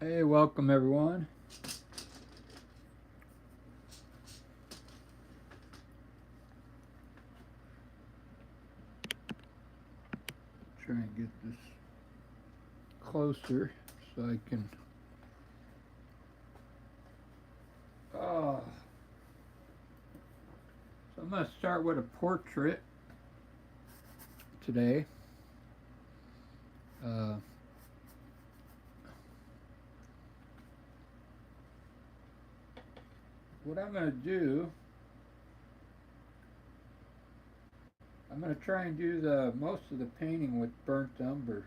Hey, welcome everyone. Try and get this closer so I can. Oh, so I'm going to start with a portrait today. Uh, what I'm going to do, I'm going to try and do the most of the painting with burnt umber.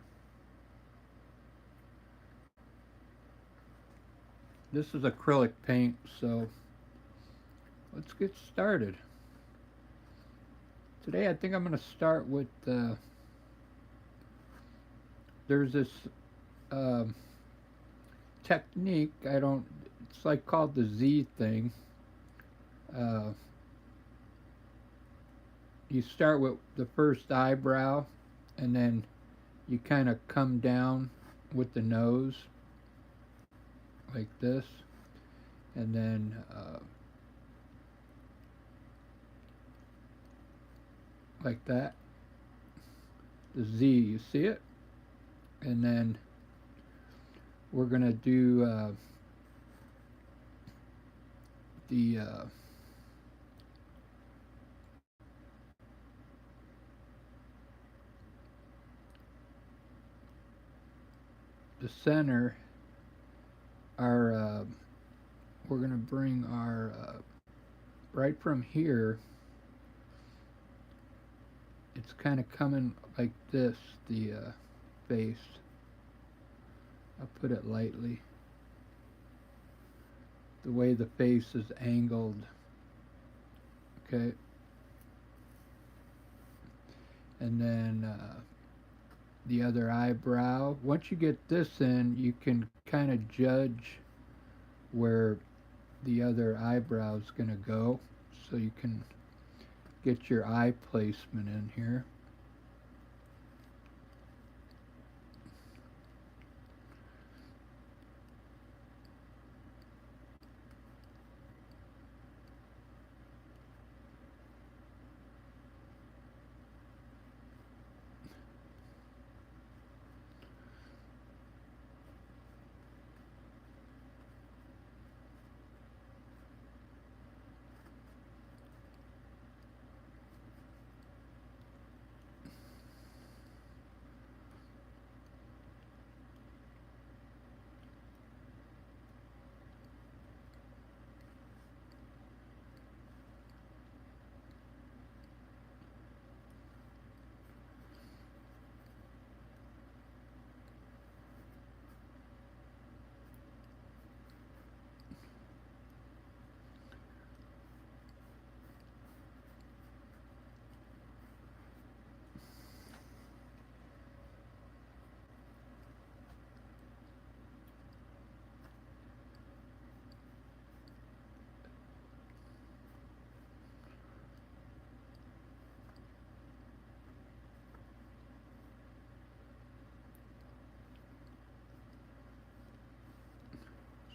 This is acrylic paint, so let's get started. Today I think I'm going to start with there's this um, technique. I don't. It's like called the Z thing. Uh, you start with the first eyebrow, and then you kind of come down with the nose like this, and then like that. The Z, you see it, and then we're gonna do the the center. Our we're gonna bring our right from here. It's kind of coming like this. The face. I'll put it lightly. The way the face is angled. Okay, and then the other eyebrow. Once you get this in, you can kind of judge where the other eyebrow is going to go, so you can get your eye placement in here.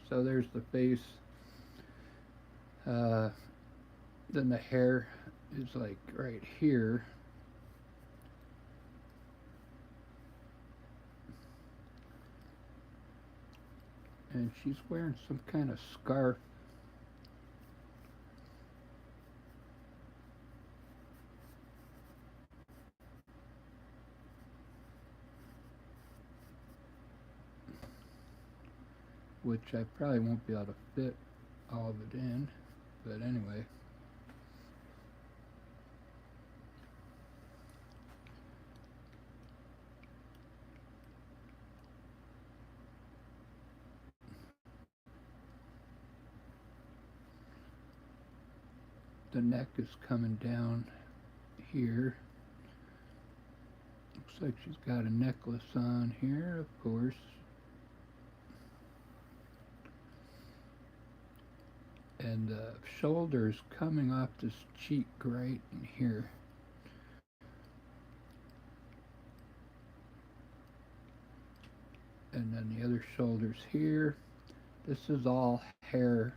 So there's the face. Uh, then the hair is like right here. And she's wearing some kind of scarf. Which I probably won't be able to fit all of it in. But anyway. The neck is coming down here. Looks like she's got a necklace on here, of course. And the shoulders coming off this cheek right in here. And then the other shoulder's here. This is all hair.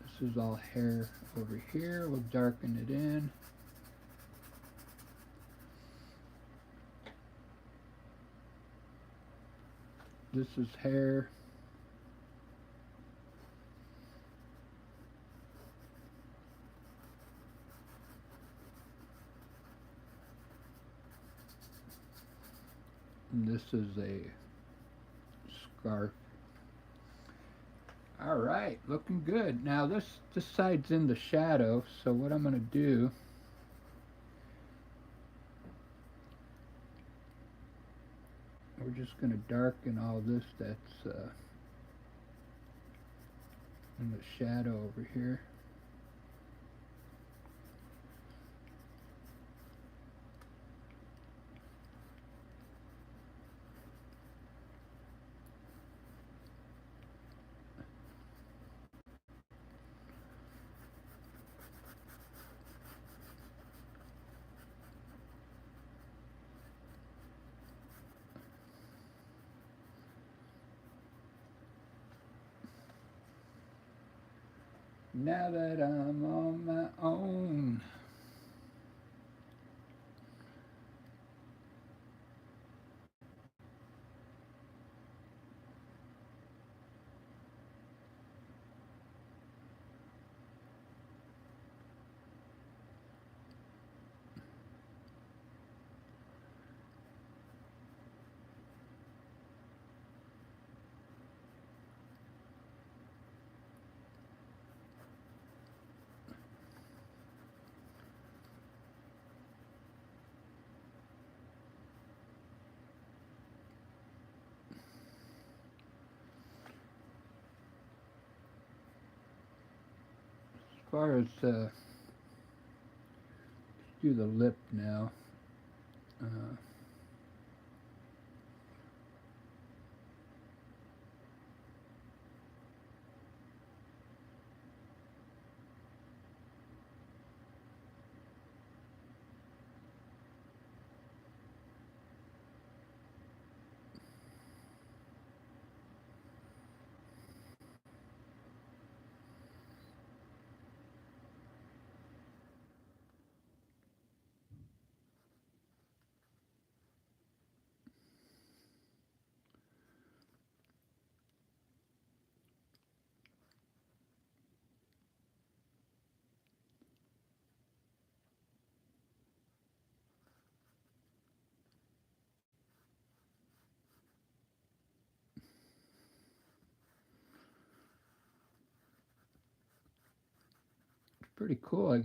This is all hair over here. We'll darken it in. This is hair. And this is a scarf. All right, looking good. Now this side's in the shadow, so what I'm going to do, we're just going to darken all this that's in the shadow over here. Now that I'm on my own. As far as do the lip now. Uh, it's pretty cool. I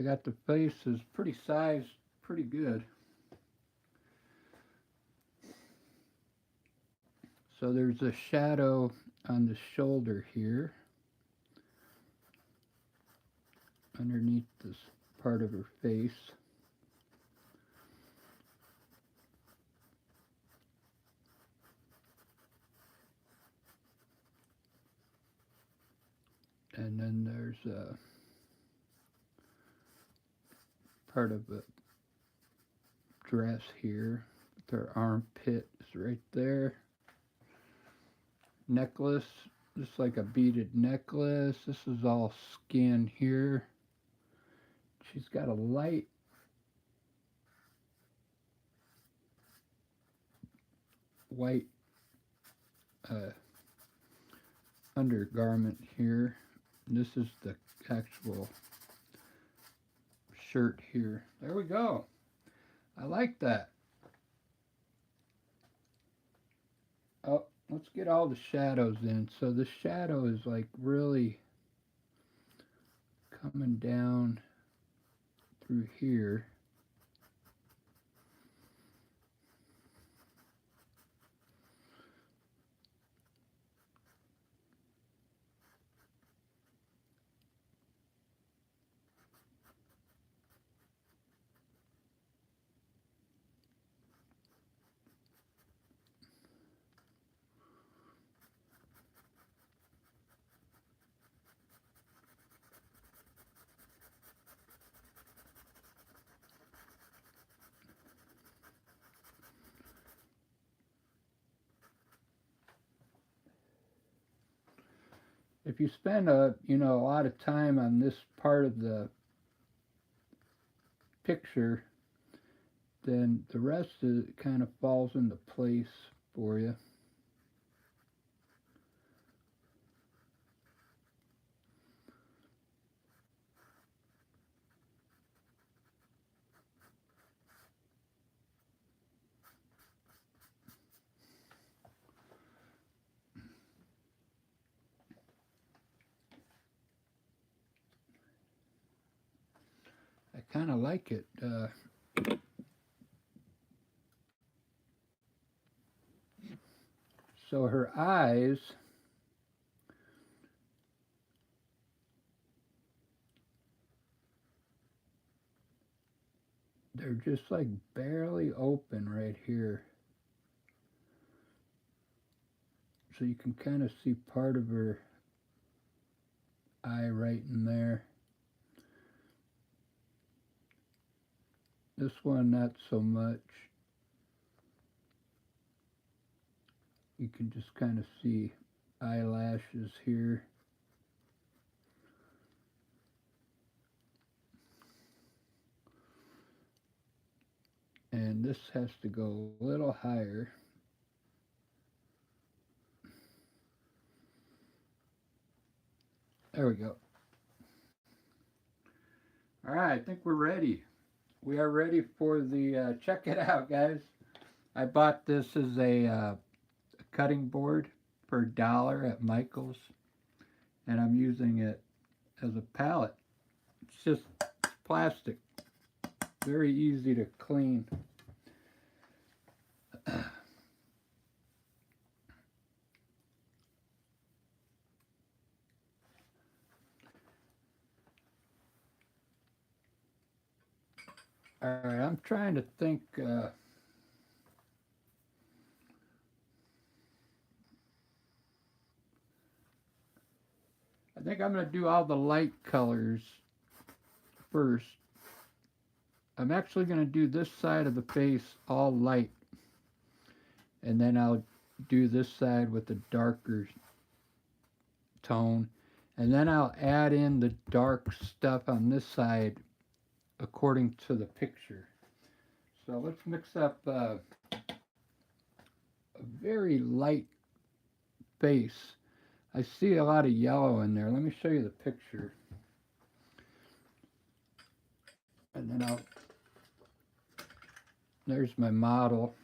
got the faces pretty sized, pretty good. So there's a shadow on the shoulder here, underneath this part of her face. And then there's a part of a dress here. Their armpit is right there. Necklace, just like a beaded necklace. This is all skin here. She's got a light white undergarment here. This is the actual shirt here. There we go. I like that. Oh, let's get all the shadows in. So the shadow is like really coming down through here. if you spend a lot of time on this part of the picture, then the rest of it kind of falls into place for you. I kind of like it. So her eyes, they're just like barely open right here. So you can kind of see part of her eye right in there. This one, not so much. You can just kind of see eyelashes here. And this has to go a little higher. There we go. All right, I think we're ready. We are ready for the check it out, guys. I bought this as a cutting board for $1 at Michael's, and I'm using it as a palette. It's just plastic, very easy to clean. All right, I'm trying to think. I think I'm going to do all the light colors first. I'm actually going to do this side of the face all light, and then I'll do this side with the darker tone, and then I'll add in the dark stuff on this side according to the picture. So let's mix up a very light base. I see a lot of yellow in there. Let me show you the picture. And then there's my model.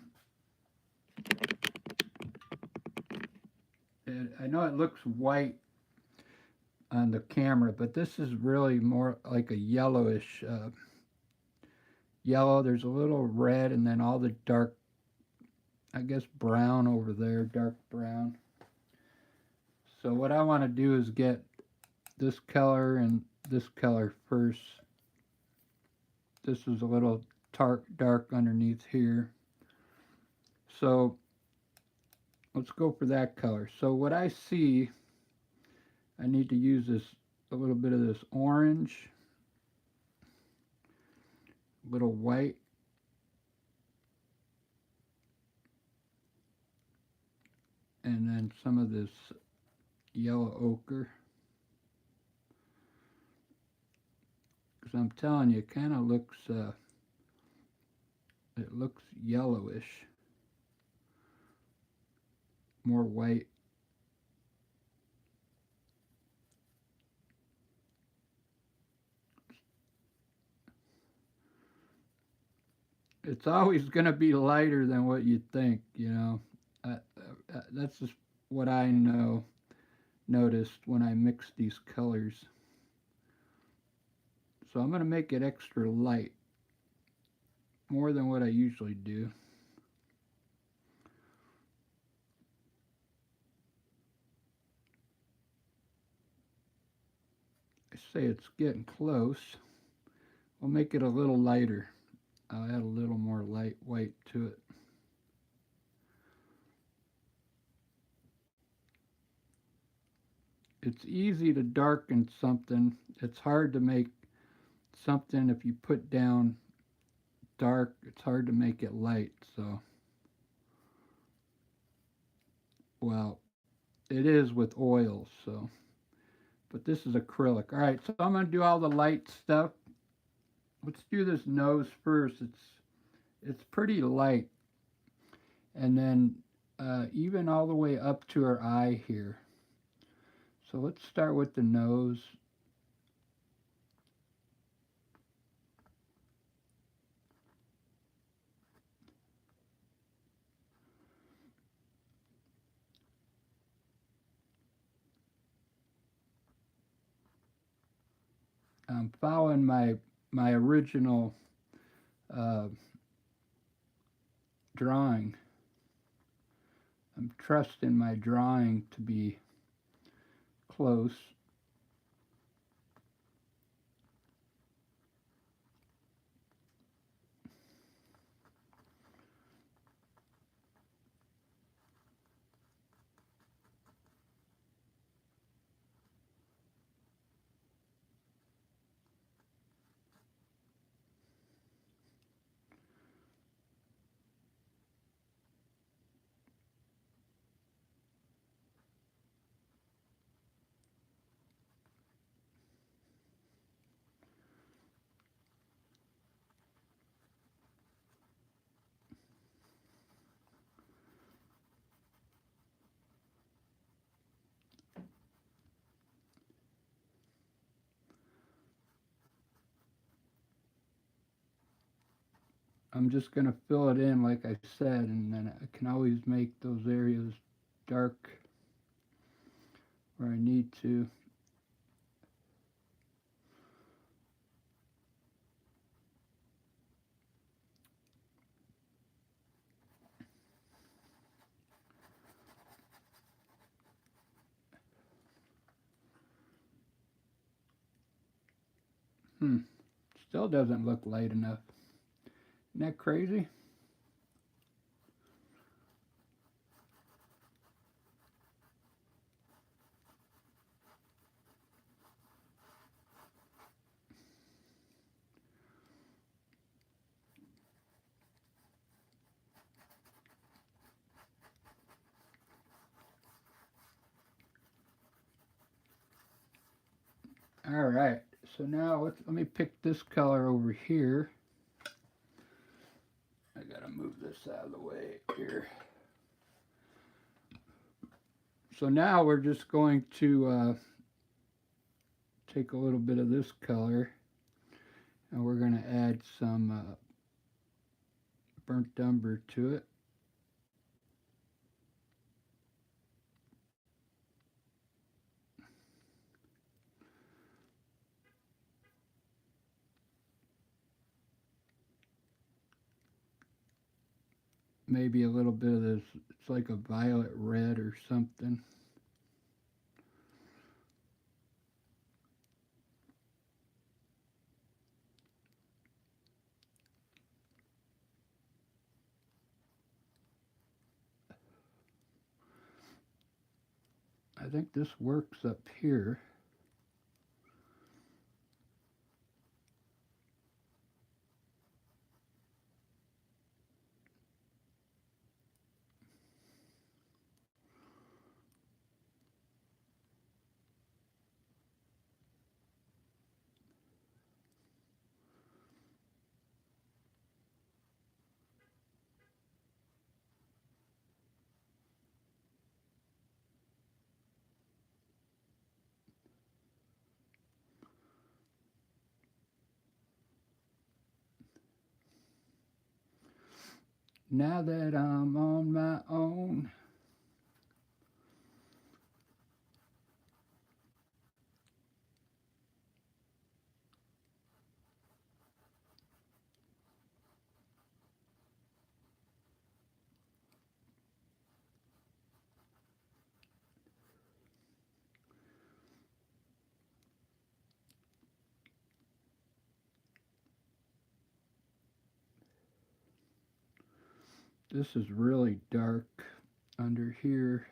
And I know it looks white on the camera, but this is really more like a yellowish yellow. There's a little red, and then all the dark, I guess, brown over there, dark brown. So what I want to do is get this color and this color first. This is a little dark underneath here. So let's go for that color. So what I see, I need to use a little bit of this orange, a little white, and then some of this yellow ochre. Because I'm telling you, it kind of looks, it looks yellowish, more white. It's always going to be lighter than what you think, you know. That's just what I noticed when I mix these colors. So I'm going to make it extra light, more than what I usually do. I say it's getting close. We'll make it a little lighter. I'll add a little more light white to it. It's easy to darken something. It's hard to make something, if you put down dark, it's hard to make it light. So, well, it is with oils. So but this is acrylic. All right, so I'm going to do all the light stuff. Let's do this nose first. It's pretty light, and then even all the way up to her eye here. So let's start with the nose. I'm following my original uh, drawing. I'm trusting my drawing to be close. I'm just going to fill it in like I said, and then I can always make those areas dark where I need to. Hmm, still doesn't look light enough. Isn't that crazy? All right, so now let me pick this color over here. I gotta move this out of the way here. So now we're just going to take a little bit of this color and we're going to add some burnt umber to it. Maybe a little bit of this, it's like a violet red or something. I think this works up here. Now that I'm on my own. This is really dark under here.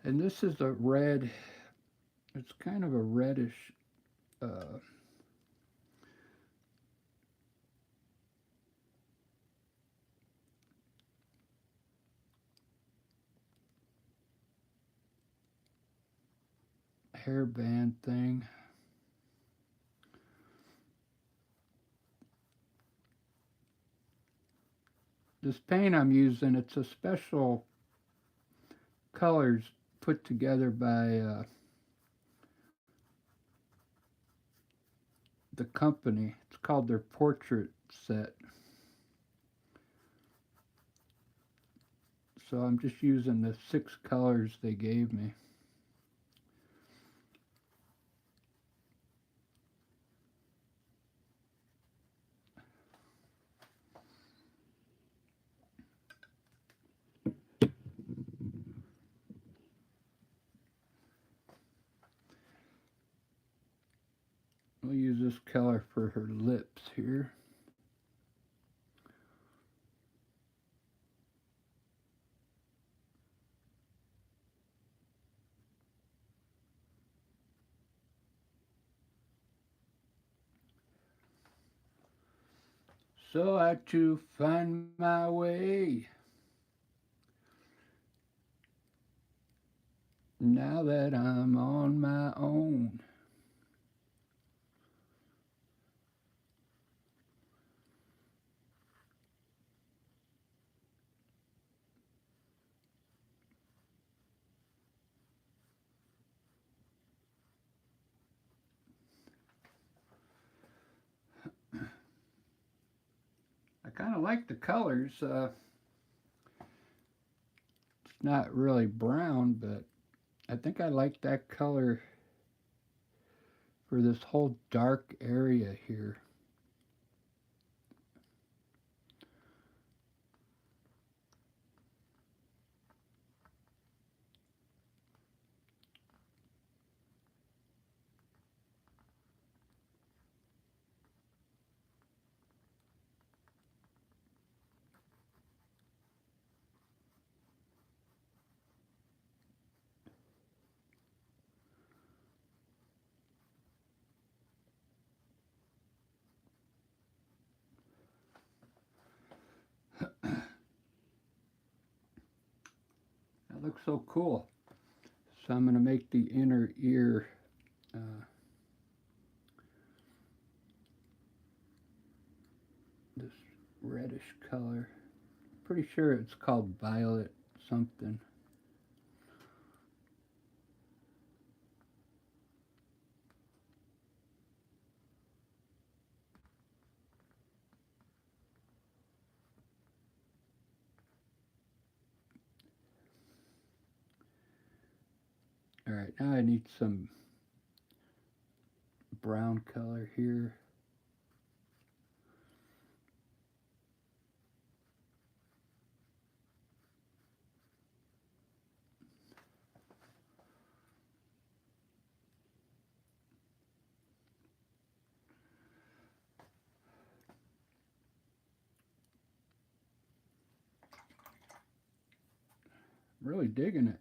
And this is a red It's kind of a reddish uh, hairband thing. This paint I'm using, it's a special colors put together by the company. It's called their portrait set. So I'm just using the 6 colors they gave me. We'll use this color for her lips here. So I had to find my way. Now that I'm on my own. I kind of like the colors. It's not really brown, but I think I like that color for this whole dark area here. That looks so cool. So I'm going to make the inner ear this reddish color. Pretty sure it's called violet something. All right, now I need some brown color here. Really digging it.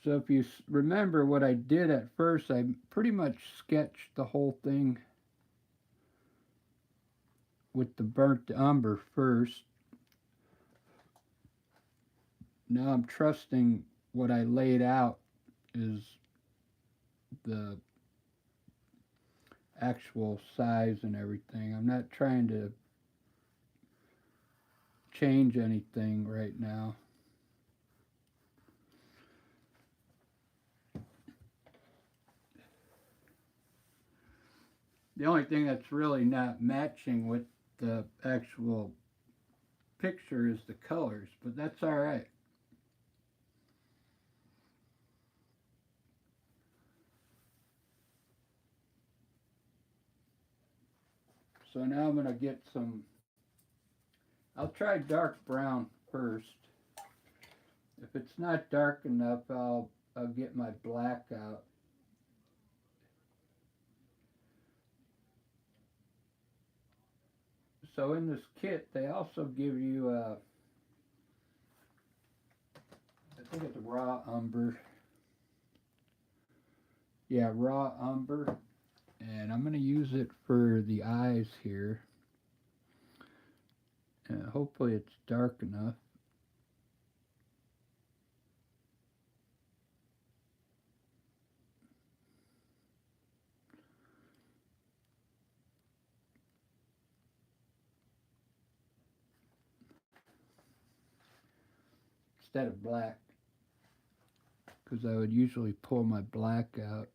So if you remember what I did at first, I pretty much sketched the whole thing with the burnt umber first. Now I'm trusting what I laid out is the actual size and everything. I'm not trying to change anything right now. The only thing that's really not matching with the actual picture is the colors, but that's all right. So now I'm going to get some, I'll try dark brown first. If it's not dark enough, I'll get my black out. So in this kit, they also give you, I think it's raw umber. Yeah, raw umber. And I'm going to use it for the eyes here. Hopefully it's dark enough. Instead of black, because I would usually pull my black out.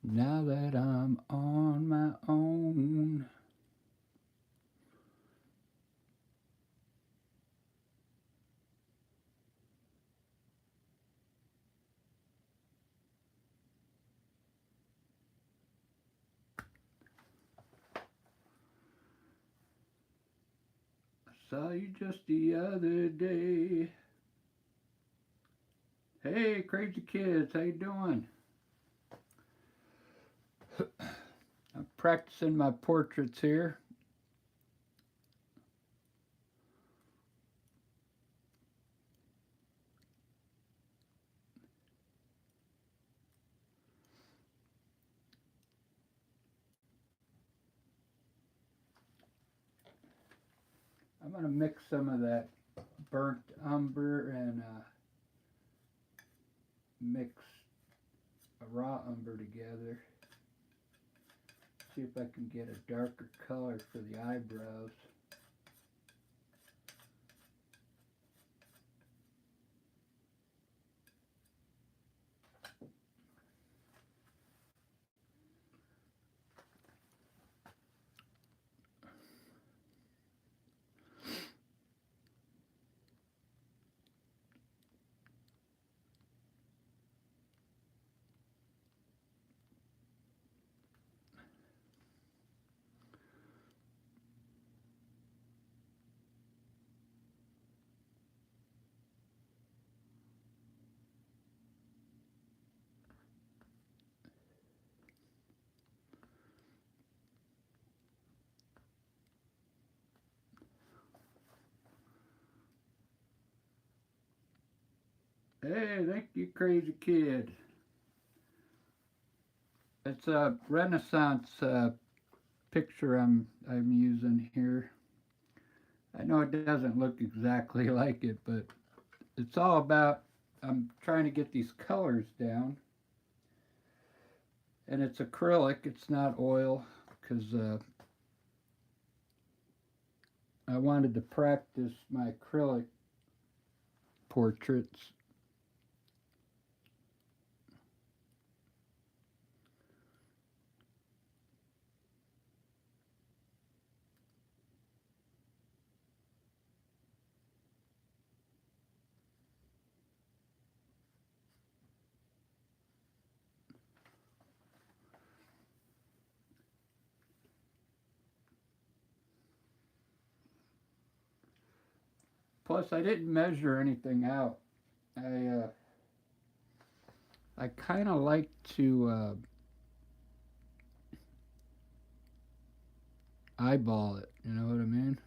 Now that I'm on my own. I saw you just the other day. Hey, crazy kids, how you doing? I'm practicing my portraits here. I'm going to mix some of that burnt umber and mix a raw umber together. See if I can get a darker color for the eyebrows. Hey, thank you, crazy kid. It's a Renaissance picture I'm using here. I know it doesn't look exactly like it, but it's all about I'm trying to get these colors down. And it's acrylic, it's not oil, because I wanted to practice my acrylic portraits. Plus, I didn't measure anything out. I kind of like to eyeball it. You know what I mean?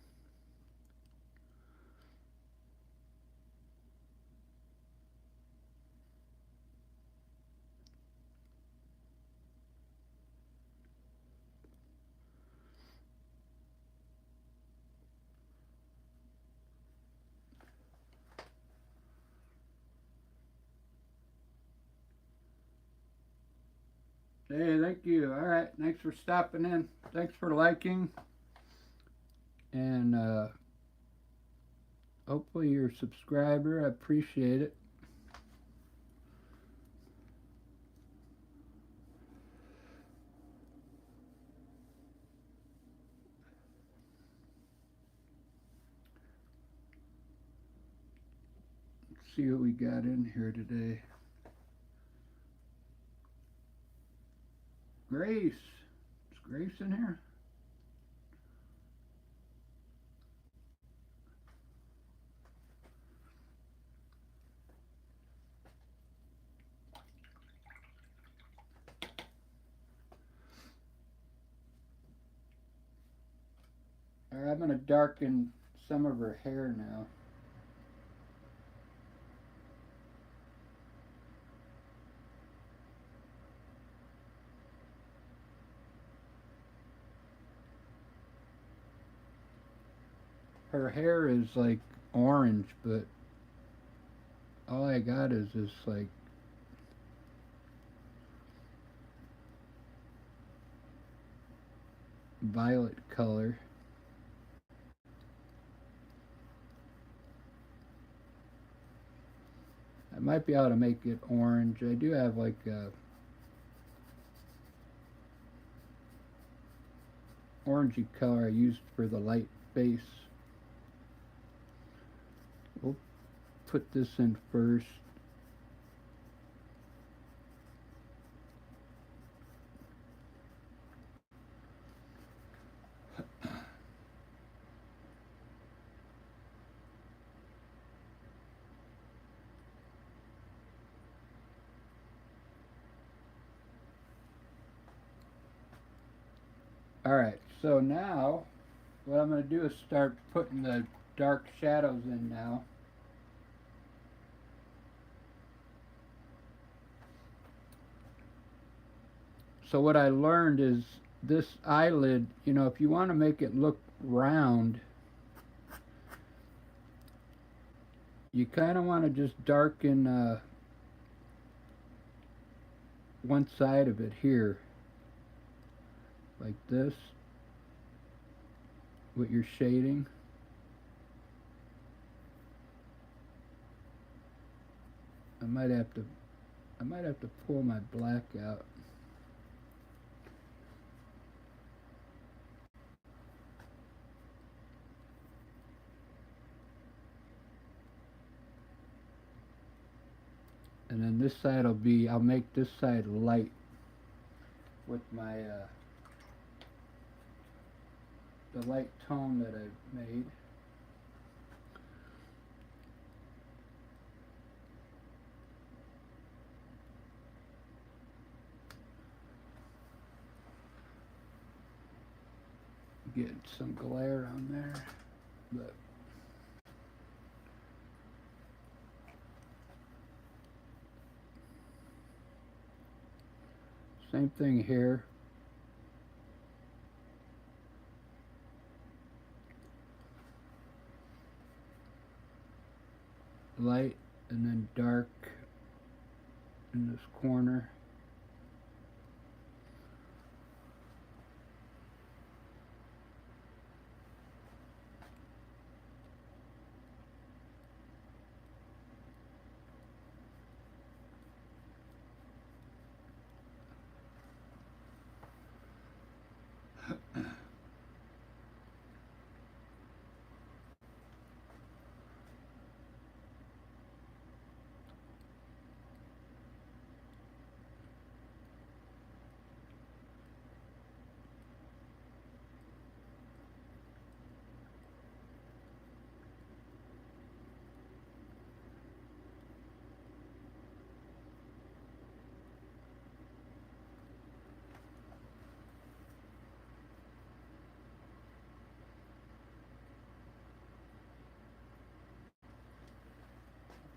Hey, thank you. All right, thanks for stopping in. Thanks for liking, and hopefully you're a subscriber. I appreciate it. see what we got in here today. Grace. Is Grace in here? Alright, I'm going to darken some of her hair now. Her hair is like orange, but all I got is this like violet color. I might be able to make it orange. I do have like a orangey color I used for the light base. We'll put this in first. Alright, so now what I'm going to do is start putting the dark shadows in now. So what I learned is this eyelid, if you want to make it look round, you kind of want to just darken one side of it here, like this, with your shading. I might have to pull my black out. And then this side I'll make this side light with my the light tone that I've made. Get some glare on there, but same thing here. Light and then dark in this corner.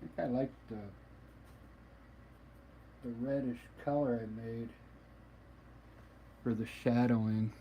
I think I like the reddish color I made for the shadowing.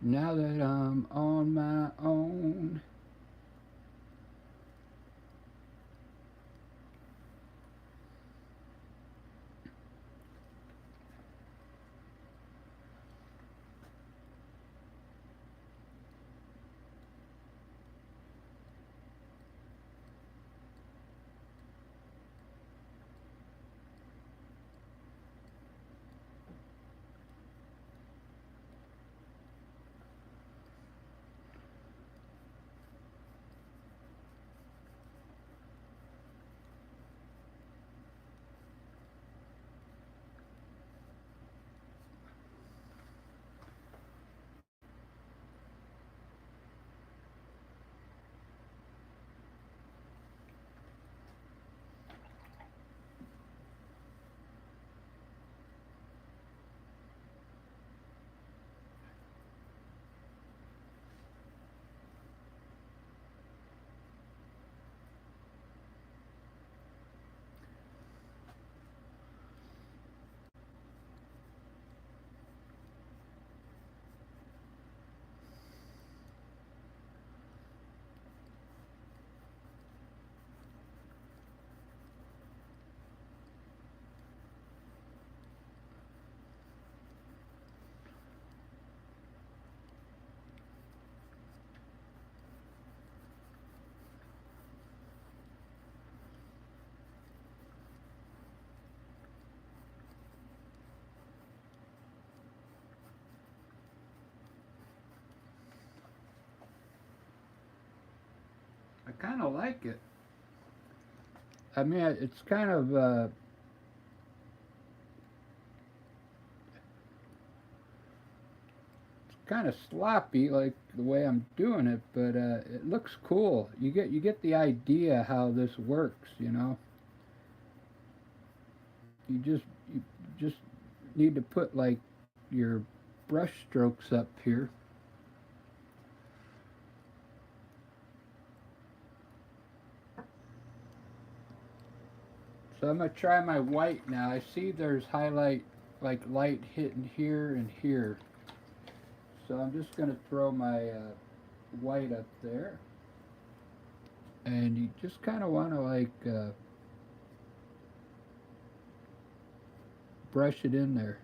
Now that I'm on my own. I kind of like it. I mean, it's kind of sloppy, like the way I'm doing it, but it looks cool. You get the idea how this works. You just need to put like your brush strokes up here. So I'm gonna try my white now. I see there's highlight, like light hitting here and here. So I'm just gonna throw my white up there, and you just kind of want to like brush it in there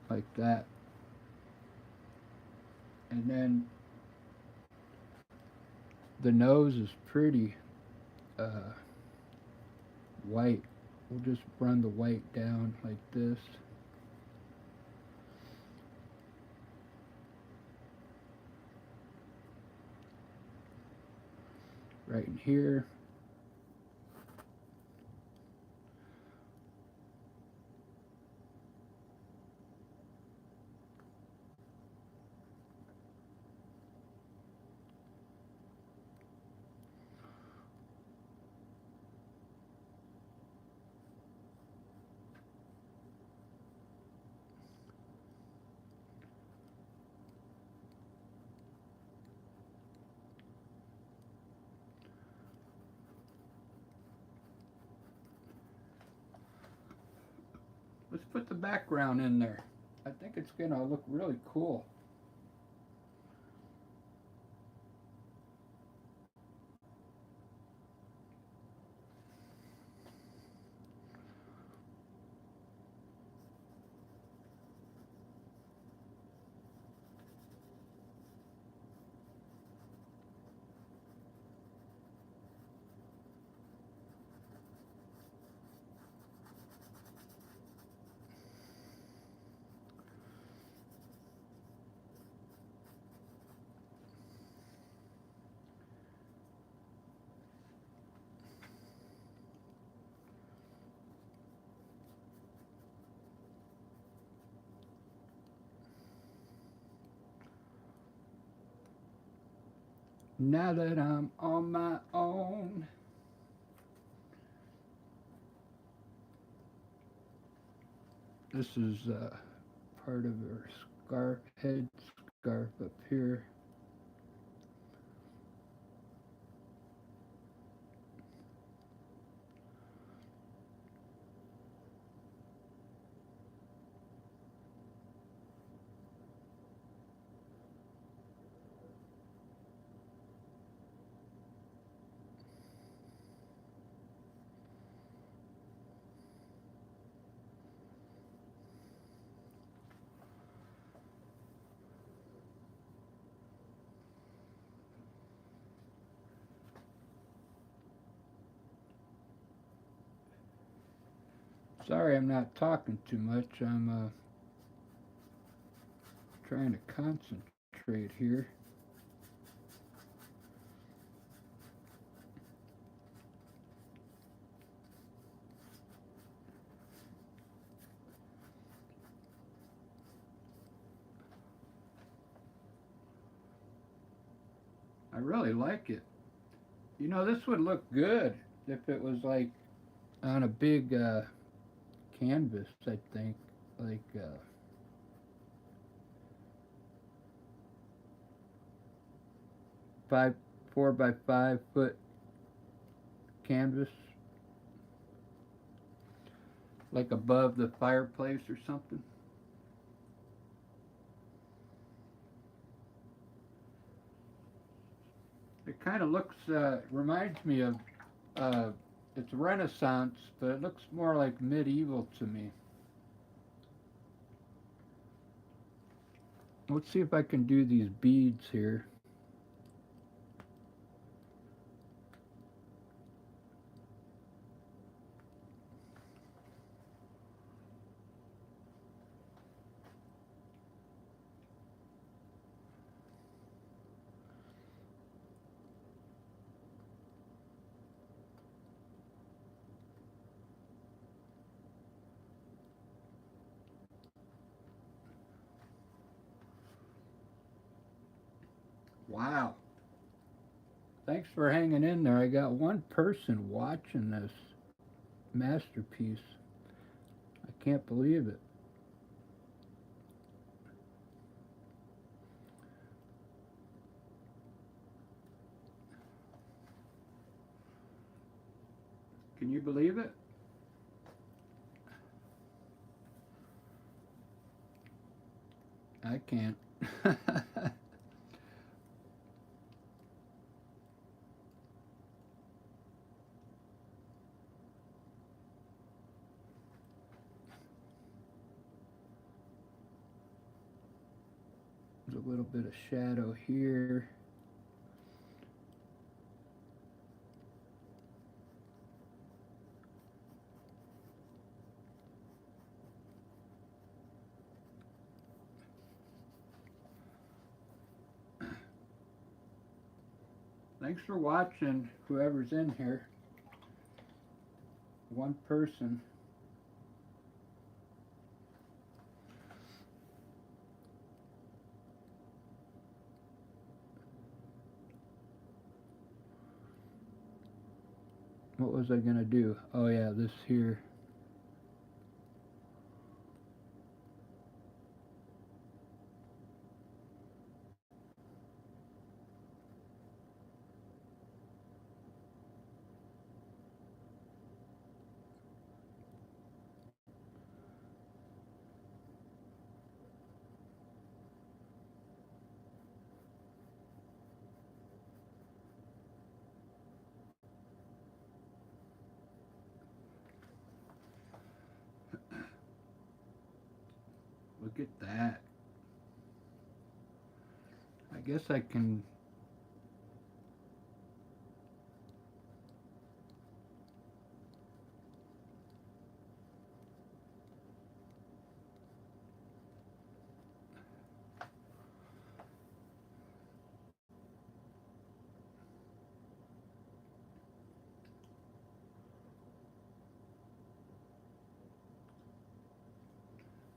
like that, and then the nose is pretty uh, white. We'll just run the white down like this. Right in here. Let's put the background in there. I think it's gonna look really cool. Now that I'm on my own. This is part of her scarf, head scarf up here. Sorry I'm not talking too much. I'm trying to concentrate here. I really like it. You know, this would look good if it was like on a big canvas, I think. Like 4 by 5 foot canvas, like above the fireplace or something. It kind of looks, reminds me of, uh, it's Renaissance, but it looks more like medieval to me. Let's see if I can do these beads here. Wow. Thanks for hanging in there. I got one person watching this masterpiece. I can't believe it. Can you believe it? I can't. There's a little bit of shadow here. Thanks for watching, whoever's in here. One person. What was I gonna do? Oh yeah, this here. Look at that. I guess I can.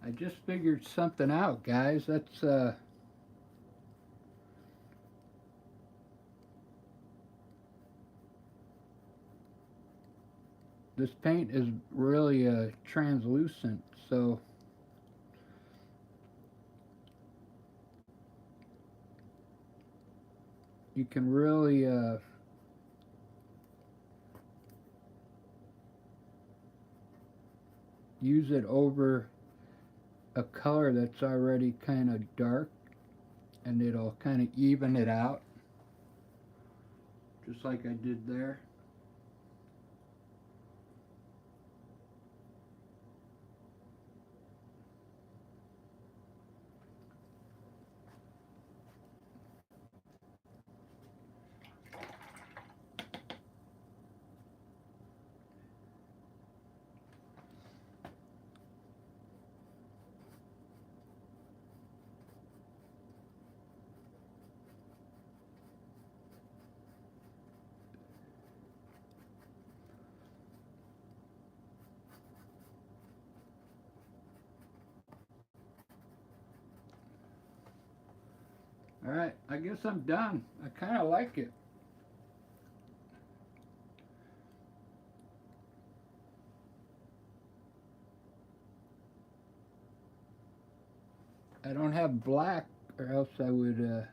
I just figured something out, guys. That's this paint is really translucent, so you can really use it over a color that's already kind of dark, and it'll kind of even it out, just like I did there. Alright, I guess I'm done. I kind of like it. I don't have black, or else I would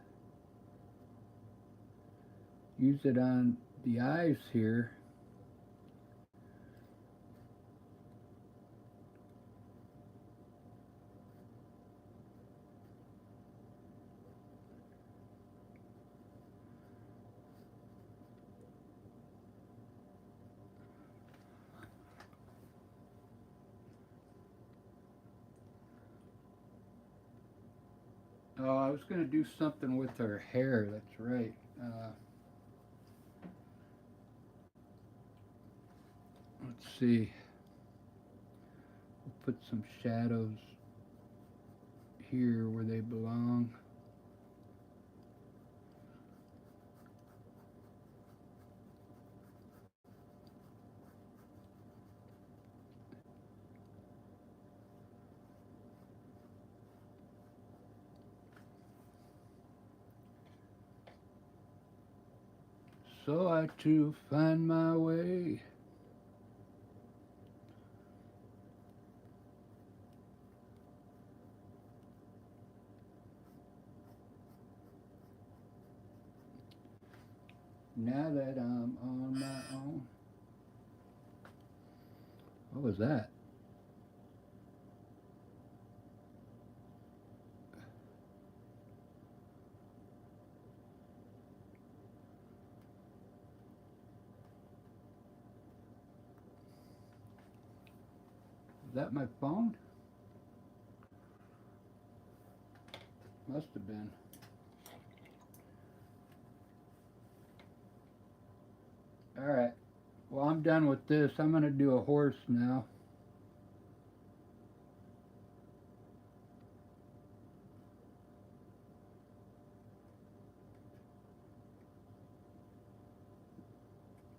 use it on the eyes here. Oh, I was going to do something with her hair. That's right. Let's see. We'll put some shadows here where they belong. So I too find my way. Now that I'm on my own. What was that? Was that my phone? Must have been. Alright. Well, I'm done with this. I'm going to do a horse now.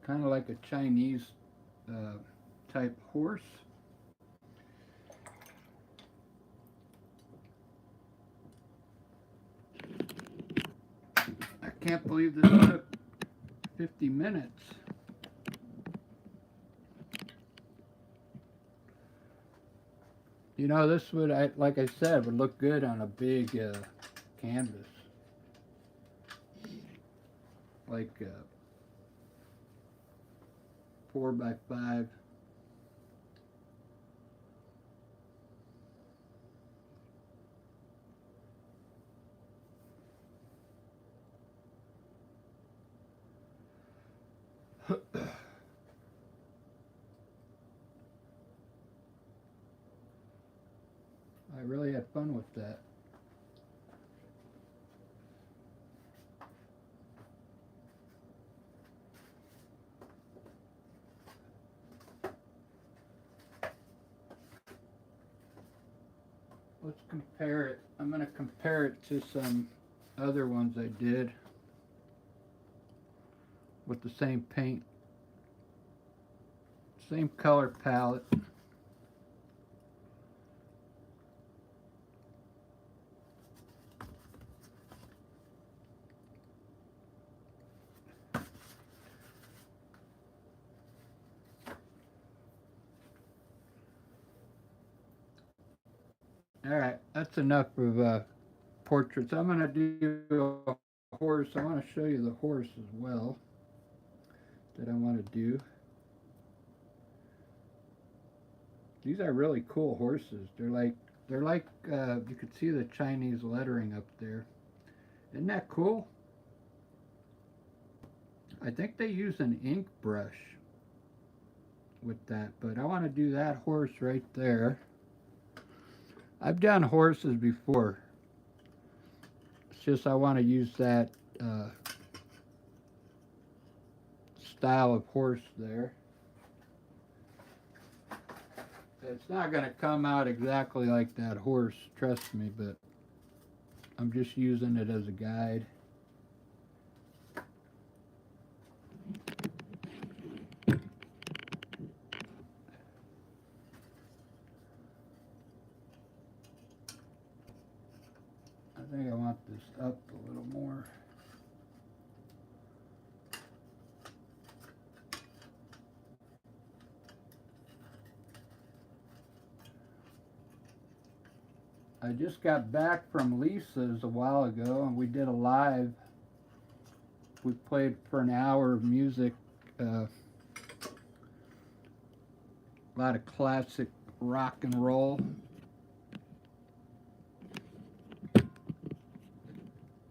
Kind of like a Chinese uh, type horse. I can't believe this took 50 minutes. You know, this would, like I said, would look good on a big canvas. Like 4 by 5. I really had fun with that. Let's compare it. I'm going to compare it to some other ones I did with the same paint, same color palette. All right, that's enough of portraits. I'm going to do a horse. I want to show you the horse as well that I want to do. These are really cool horses. They're like you could see the Chinese lettering up there. Isn't that cool? I think they use an ink brush with that, but I want to do that horse right there. I've done horses before. It's just I want to use that uh, style of horse there. It's not going to come out exactly like that horse, trust me, but I'm just using it as a guide. I think I want this up a little I just got back from Lisa's a while ago, and we did a live. We played for an hour of music, a lot of classic rock and roll.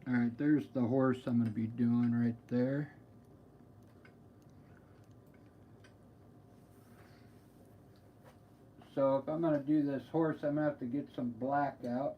All right, there's the horse I'm going to be doing right there. So if I'm going to do this horse, I'm going to have to get some black out.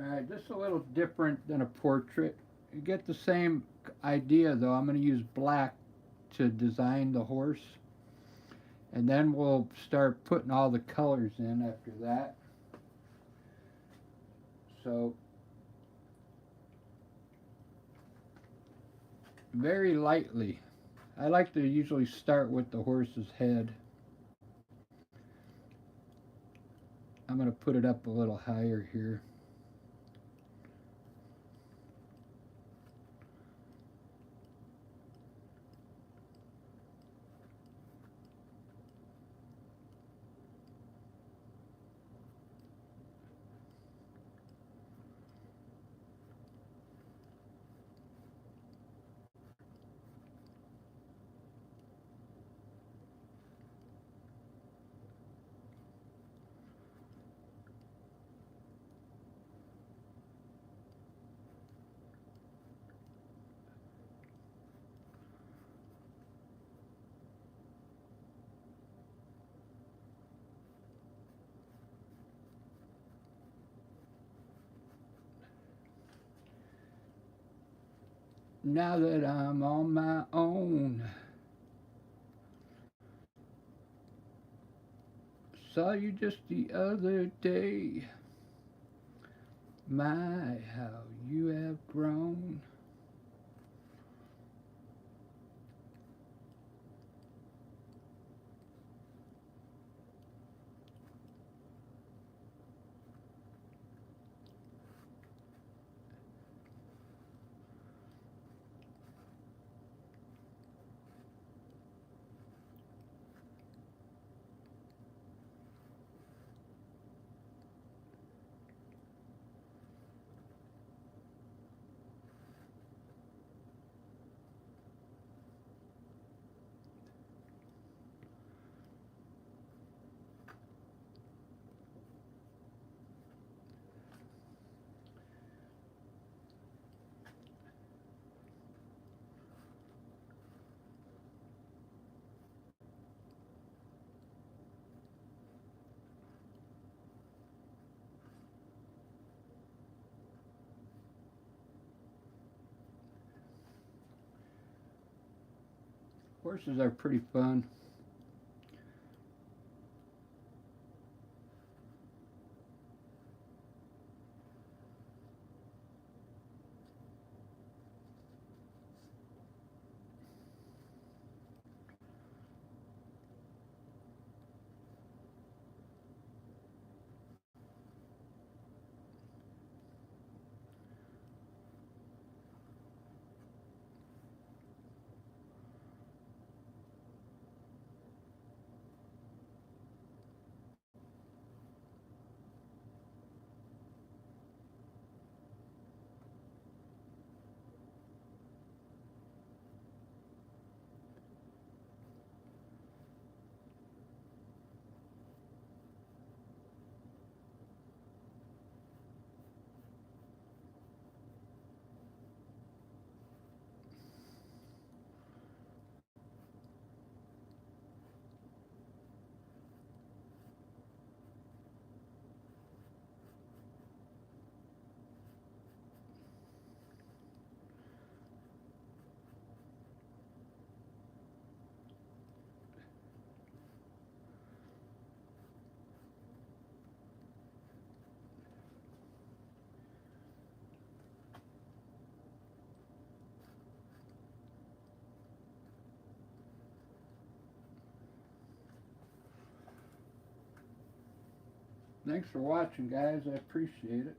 All right, just a little different than a portrait. You get the same idea though. I'm going to use black to design the horse, and then we'll start putting all the colors in after that. So very lightly. I like to usually start with the horse's head. I'm going to put it up a little higher here. Now that I'm on my own, saw you just the other day. My, how you have grown. Horses are pretty fun. Thanks for watching, guys. I appreciate it.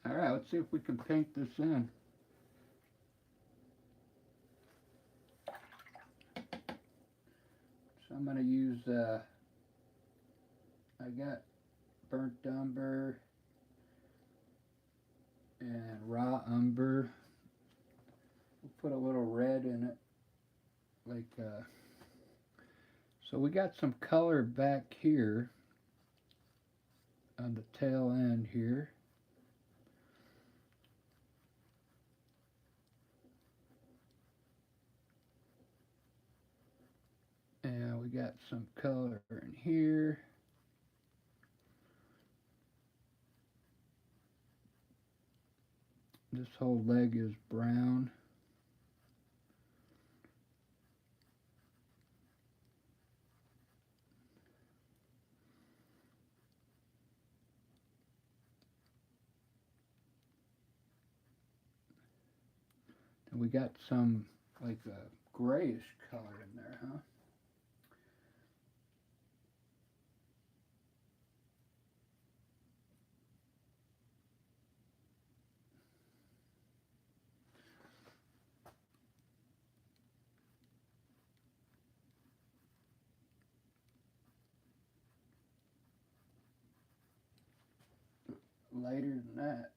All right, let's see if we can paint this in. So I'm going to use, I got burnt umber and raw umber. We'll put a little red in it, like, so we got some color back here on the tail end here. And we got some color in here. This whole leg is brown. And we got some like a grayish color in there, huh? Lighter than that.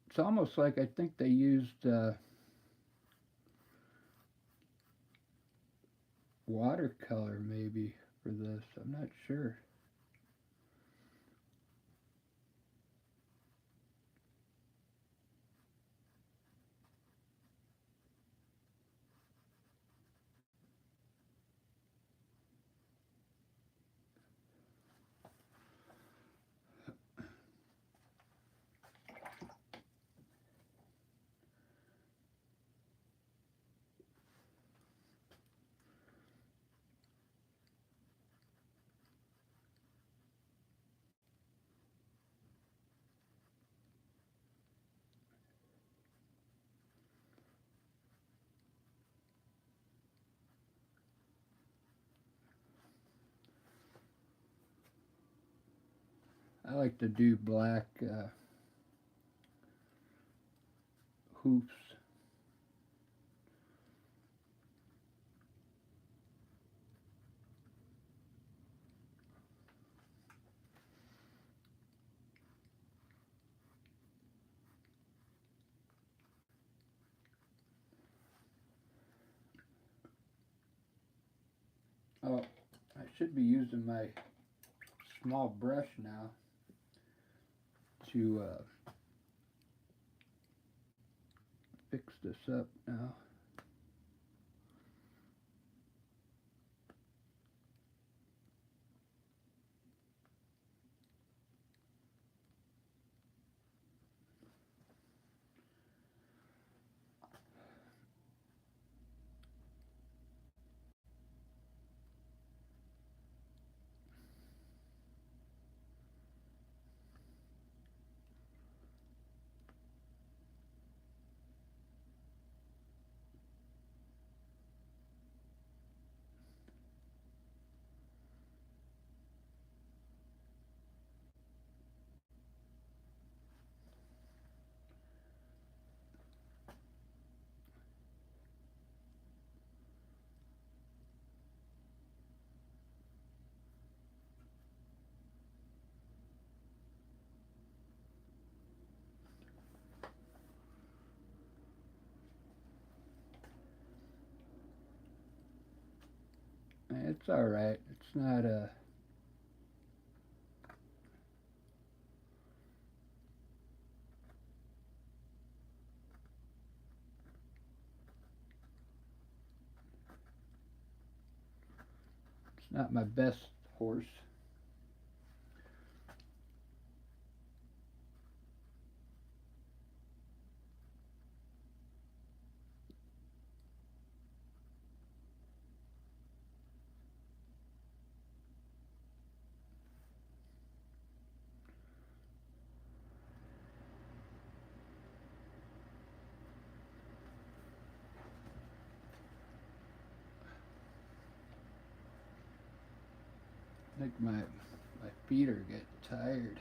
It's almost like I think they used watercolor maybe for this. I'm not sure. I like to do black hoops. Oh, I should be using my small brush now to fix this up now. It's all right. It's not it's not my best horse. I think my feet are getting tired.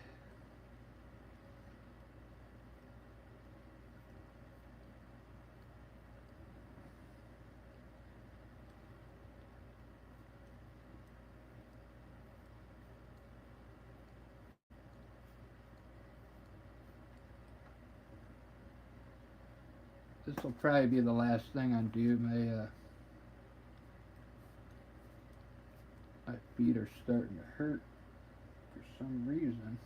This will probably be the last thing I do. My feet are starting to hurt for some reason.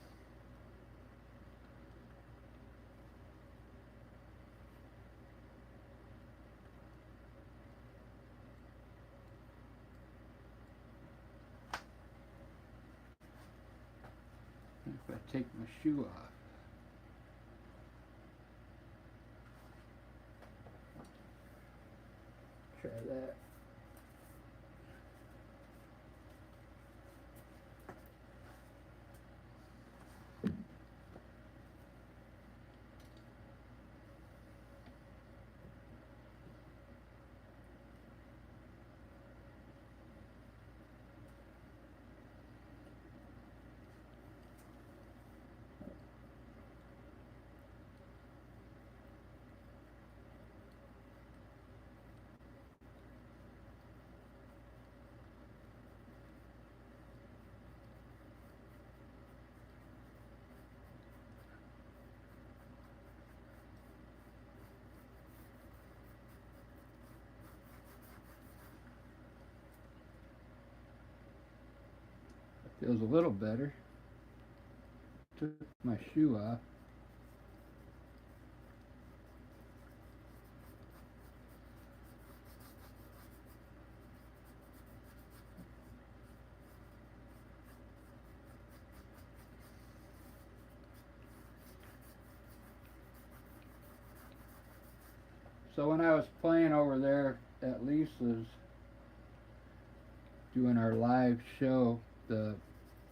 If I take my shoe off. Try that. Feels a little better. Took my shoe off. So when I was playing over there at Lisa's doing our live show, the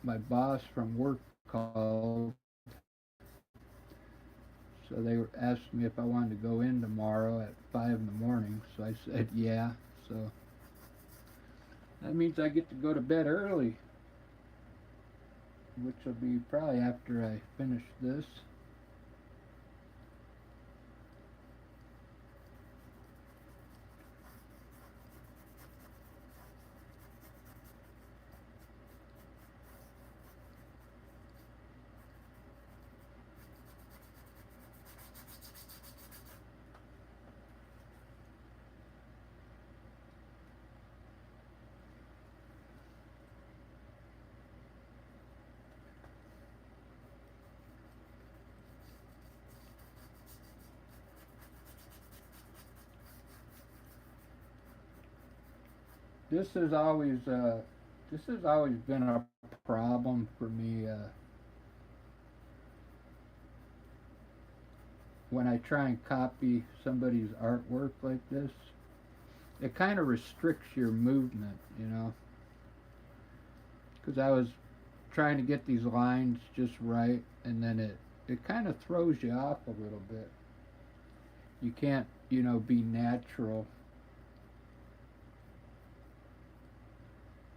my boss from work called, so they asked me if I wanted to go in tomorrow at 5 in the morning. So I said yeah. So that means I get to go to bed early, which will be probably after I finish this. This has always this has always been a problem for me when I try and copy somebody's artwork like this. It kind of restricts your movement, you know, because I was trying to get these lines just right, and then it kind of throws you off a little bit. You can't, you know, be natural.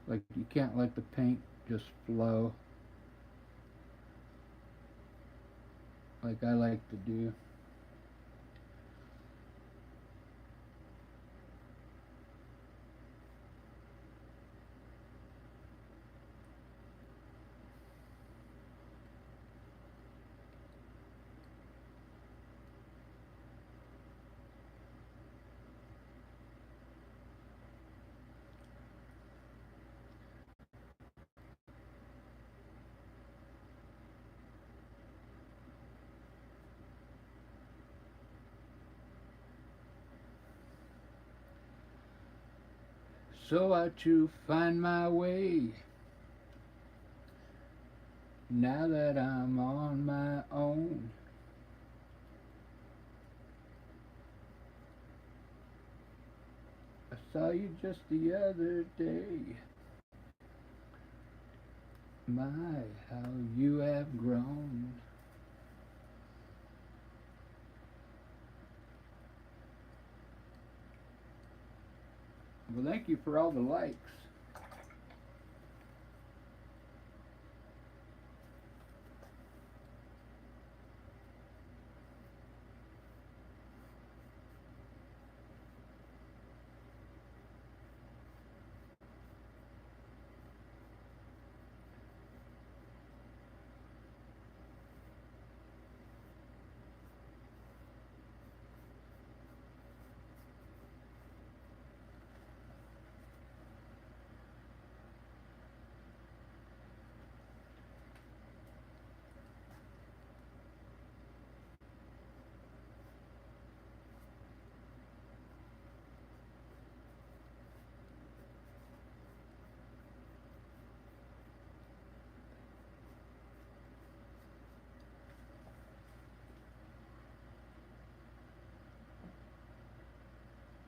Like you can't let the paint just flow like I like to do. So I to find my way now that I'm on my own. I saw you just the other day. My, how you have grown. Well, thank you for all the likes.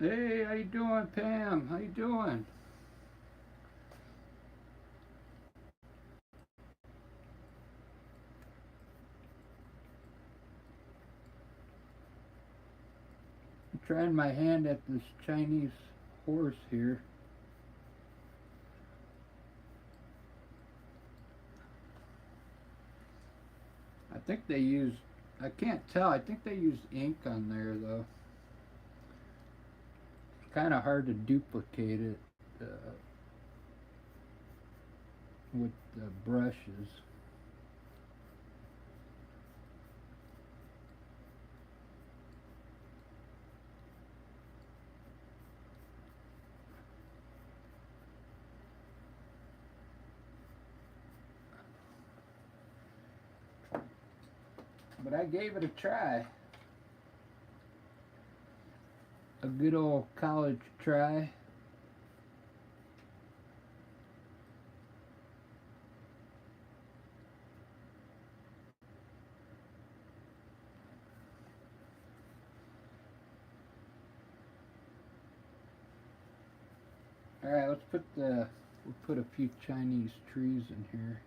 Hey, how you doing, Pam? How you doing? I'm trying my hand at this Chinese horse here. I think they use, I can't tell, I think they use ink on there though. It's kind of hard to duplicate it with the brushes. But I gave it a try. A good old college try. All right, we'll put a few Chinese trees in here.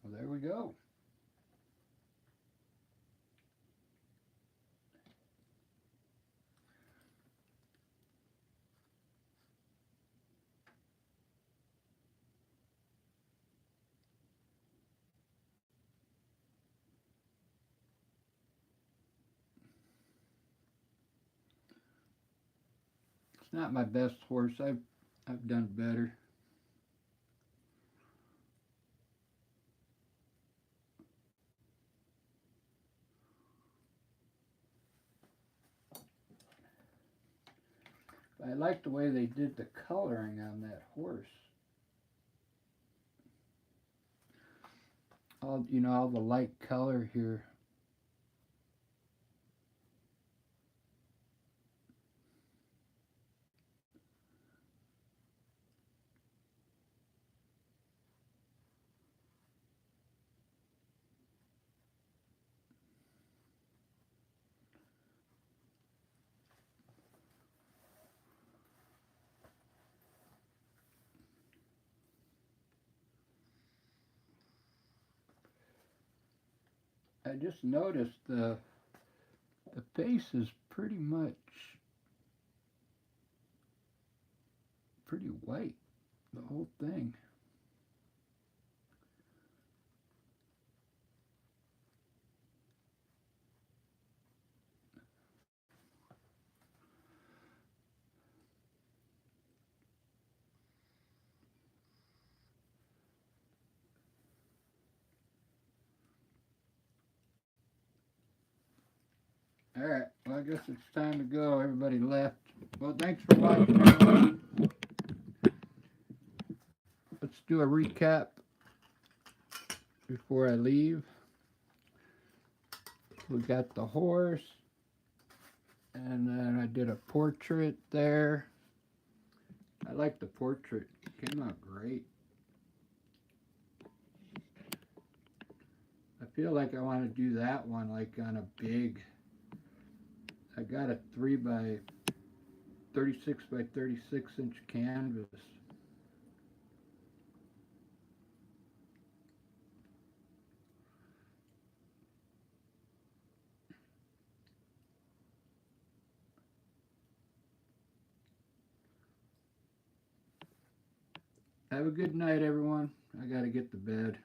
Well, there we go. It's not my best horse. I've done better. I like the way they did the coloring on that horse. All the light color here. I just noticed the face is pretty white, the whole thing. All right, well, I guess it's time to go. Everybody left. Well, thanks for watching, everybody. Let's do a recap before I leave. We got the horse, and then I did a portrait there. I like the portrait. It came out great. I feel like I want to do that one like on a big. I got a 3 by 36 by 36 inch canvas. Have a good night, everyone. I got to get to bed.